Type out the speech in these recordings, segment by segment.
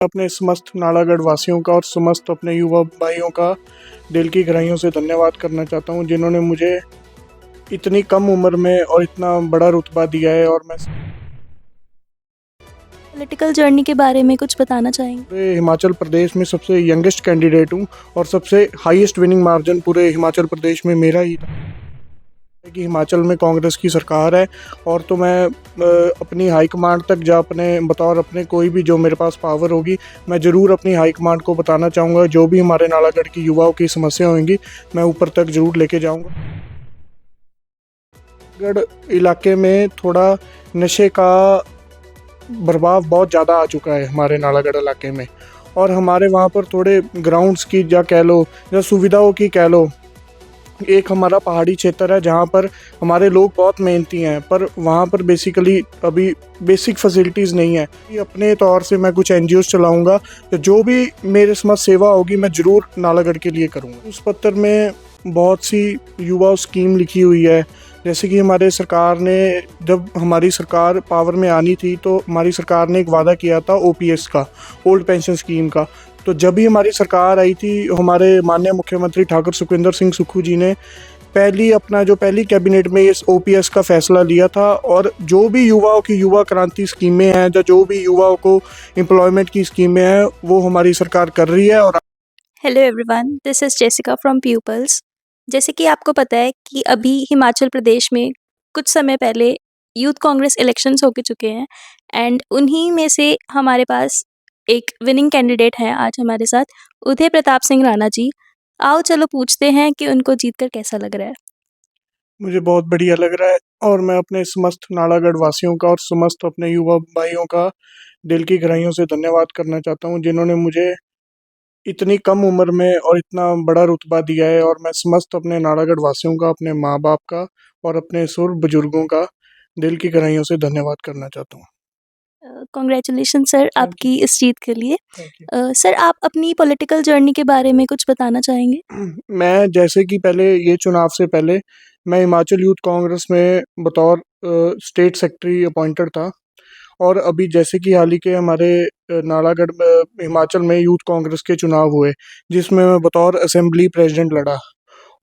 अपने समस्त नालागढ़ वासियों का और समस्त अपने युवा भाइयों का दिल की गहराइयों से धन्यवाद करना चाहता हूं, जिन्होंने मुझे इतनी कम उम्र में और इतना बड़ा रुतबा दिया है। और मैं पॉलिटिकल जर्नी के बारे में कुछ बताना चाहेंगे? पूरे हिमाचल प्रदेश में सबसे यंगेस्ट कैंडिडेट हूं और सबसे हाईएस्ट विनिंग मार्जिन पूरे हिमाचल प्रदेश में मेरा ही था कि हिमाचल में कांग्रेस की सरकार है। और तो मैं अपनी हाईकमांड तक जा अपने बतौर अपने कोई भी जो मेरे पास पावर होगी, मैं ज़रूर अपनी हाईकमांड को बताना चाहूँगा। जो भी हमारे नालागढ़ की युवाओं की समस्या होंगी, मैं ऊपर तक ज़रूर लेके जाऊँगा। गढ़ इलाके में थोड़ा नशे का प्रभाव बहुत ज़्यादा आ चुका है हमारे नालागढ़ इलाके में, और हमारे वहाँ पर थोड़े ग्राउंड्स की या कह लो या सुविधाओं की कह लो, एक हमारा पहाड़ी क्षेत्र है जहाँ पर हमारे लोग बहुत मेहनती हैं, पर वहाँ पर बेसिकली अभी बेसिक फैसिलिटीज़ नहीं है। अपने तौर से मैं कुछ एनजीओ चलाऊँगा, तो जो भी मेरे समझ सेवा होगी मैं ज़रूर नालागढ़ के लिए करूँगा। उस पत्र में बहुत सी युवा स्कीम लिखी हुई है, जैसे कि हमारे सरकार ने, जब हमारी सरकार पावर में आनी थी तो हमारी सरकार ने एक वादा किया था ओपीएस का, ओल्ड पेंशन स्कीम का। तो जब भी हमारी सरकार आई थी, हमारे माननीय मुख्यमंत्री ठाकुर सुखविंदर सिंह सुक्खू जी ने पहली कैबिनेट में इस ओपीएस का फैसला लिया था, और जो भी युवाओं की युवा क्रांति स्कीमें हैं, जो भी युवाओं को एम्प्लॉयमेंट की स्कीमें हैं, वो हमारी सरकार कर रही है। और hello everyone, this is Jessica from people's. जैसे कि आपको पता है कि अभी हिमाचल प्रदेश में कुछ समय पहले यूथ कांग्रेस इलेक्शंस हो के चुके हैं, एंड उन्हीं में से हमारे पास एक विनिंग कैंडिडेट हैं आज हमारे साथ, उदय प्रताप सिंह राणा जी। आओ चलो पूछते हैं कि उनको जीतकर कैसा लग रहा है। मुझे बहुत बढ़िया लग रहा है, और मैं अपने समस्त नालागढ़ वासियों का और समस्त अपने युवा भाइयों का दिल की गहराइयों से धन्यवाद करना चाहता हूं, जिन्होंने मुझे इतनी कम उम्र में और इतना बड़ा रुतबा दिया है। और मैं समस्त अपने नालागढ़ वासियों का, अपने माँ बाप का और अपने सुर बुजुर्गों का दिल की गहराइयों से धन्यवाद करना चाहता हूँ। Congratulation sir thank you. आपकी इस जीत के लिए। Thank you. सर आप अपनी पॉलिटिकल जर्नी के बारे में कुछ बताना चाहेंगे? मैं, जैसे कि पहले ये चुनाव से पहले मैं हिमाचल यूथ कांग्रेस में बतौर स्टेट सेक्रेटरी अपॉइंटेड था, और अभी जैसे कि हाल ही के हमारे नालागढ़ हिमाचल में यूथ कांग्रेस के चुनाव हुए, जिसमें मैं बतौर असेंबली प्रेसिडेंट लड़ा।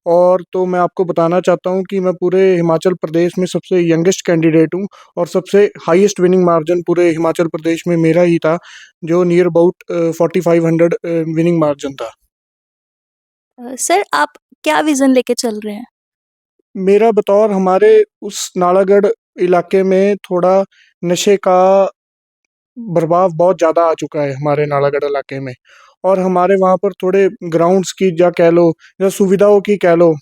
और तो मैं आपको बताना चाहता हूँ कि मैं पूरे हिमाचल प्रदेश में सबसे यंगेस्ट कैंडिडेट हूँ, और सबसे हाईएस्ट विनिंग मार्जिन पूरे हिमाचल प्रदेश में मेरा ही था, जो नियर अबाउट 4500 विनिंग मार्जिन था। सर आप क्या विज़न लेके चल रहे हैं? मेरा बतौर हमारे उस नालागढ़ इलाके में थोड़ा नशे का प्रभाव बहुत ज़्यादा आ चुका है हमारे नालागढ़ इलाके में, और हमारे वहाँ पर थोड़े ग्राउंड्स की या कह लो या सुविधाओं की कह लो,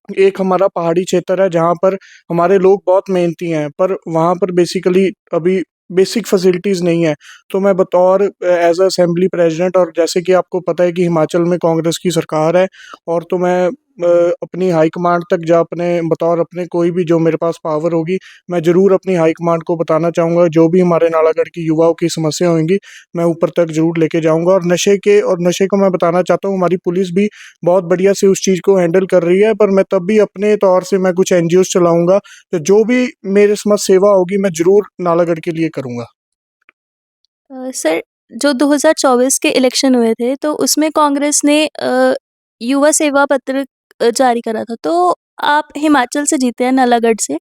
एक हमारा पहाड़ी क्षेत्र है जहाँ पर हमारे लोग बहुत मेहनती हैं, पर वहाँ पर बेसिकली अभी बेसिक फैसिलिटीज़ नहीं है। तो मैं बतौर एज असेंबली प्रेसिडेंट, और जैसे कि आपको पता है कि हिमाचल में कांग्रेस की सरकार है, और तो मैं अपनी हाईकमांड तक जा अपने बतौर अपने कोई भी जो मेरे पास पावर होगी, मैं ज़रूर अपनी हाईकमांड को बताना चाहूँगा। जो भी हमारे नालागढ़ की युवाओं की समस्या होंगी, मैं ऊपर तक ज़रूर लेके जाऊँगा। और नशे को मैं बताना चाहता हूँ, हमारी पुलिस भी बहुत बढ़िया से उस चीज़ को हैंडल कर रही है, पर मैं तब भी अपने तौर से मैं कुछ एनजीओ चलाऊँगा, तो जो भी मेरे समझ सेवा होगी मैं ज़रूर नालागढ़ के लिए करूँगा। सर जो 2024 के इलेक्शन हुए थे तो उसमें कांग्रेस ने युवा सेवा पत्र जारी करा था, तो आप हिमाचल से जीते हैं नालागढ़ से,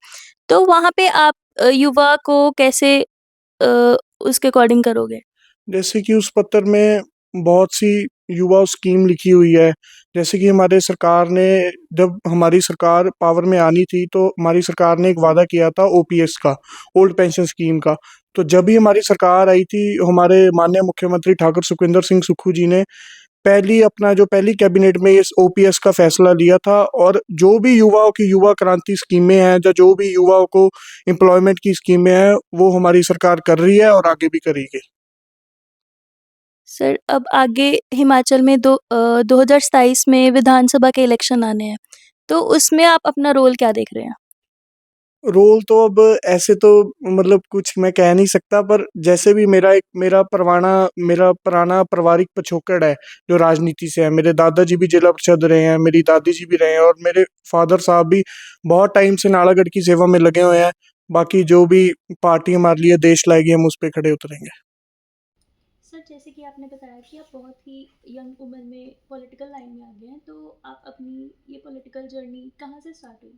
तो वहाँ पे आप युवा को कैसे अ, उसके अकॉर्डिंग करोगे? जैसे कि उस पत्र में बहुत सी युवा स्कीम लिखी हुई है, जैसे कि हमारे सरकार ने, जब हमारी सरकार पावर में आनी थी तो हमारी सरकार ने एक वादा किया था ओपीएस का, ओल्ड पेंशन स्कीम का। तो जब भी हमारी सरकार आई थी, हमारे माननीय मुख्यमंत्री ठाकुर सुखविंदर सिंह सुक्खू जी ने पहली कैबिनेट में इस ओपीएस का फैसला लिया था, और जो भी युवाओं की युवा क्रांति स्कीमें हैं, जो भी युवाओं को एम्प्लॉयमेंट की स्कीमें हैं, वो हमारी सरकार कर रही है और आगे भी करेगी। सर अब आगे हिमाचल में 2027 में विधानसभा के इलेक्शन आने हैं, तो उसमें आप अपना रोल क्या देख रहे हैं? रोल तो अब ऐसे तो मतलब कुछ मैं कह नहीं सकता, पर जैसे भी मेरा पुराना पारिवारिक पिछोकड़ है जो राजनीति से है। मेरे दादाजी भी जिला परिषद रहे हैं, मेरी दादी जी भी रहे हैं, और मेरे फादर साहब भी बहुत टाइम से नालागढ़ की सेवा में लगे हुए हैं। बाकी जो भी पार्टी हमारे लिए देश लाएगी, हम उस पर खड़े उतरेंगे। सर जैसे कि कि आपने बताया कि आप बहुत ही यंग उम्र में पॉलिटिकल लाइन में आ गए हैं, तो आप अपनी ये पॉलिटिकल जर्नी कहाँ से स्टार्ट हुई?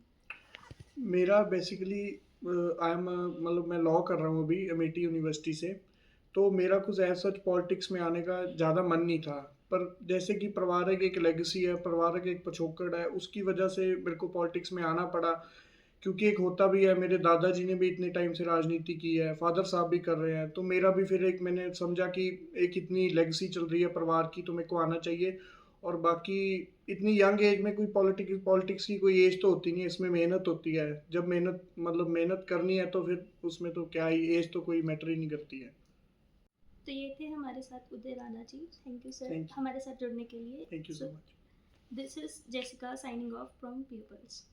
मेरा बेसिकली आई एम मतलब मैं लॉ कर रहा हूँ अभी अमेठी यूनिवर्सिटी से। तो मेरा कुछ एज सच पॉलिटिक्स में आने का ज़्यादा मन नहीं था। पर जैसे कि पारिवारिक एक लेगेसी है, पारिवारिक एक पिछोकड़ है, उसकी वजह से मेरे को पॉलिटिक्स में आना पड़ा। क्योंकि एक होता भी है, मेरे दादाजी ने भी इतने टाइम से राजनीति की है, फादर साहब भी कर रहे हैं, तो मेरा भी फिर एक मैंने समझा कि एक इतनी लेगेसी चल रही है परिवार की, तो मेरे को आना चाहिए। और बाकी इतनी यंग एज में कोई पॉलिटिक्स पॉलिटिक्स की कोई एज तो होती नहीं है, इसमें मेहनत होती है। जब मेहनत मतलब मेहनत करनी है तो फिर उसमें तो क्या ही, एज तो कोई मैटर ही नहीं करती है। तो ये थे हमारे साथ Uday Rana ji. Thank you sir thank you. हमारे साथ जुड़ने के लिए। Thank you so so much. This is Jessica signing off from peoples.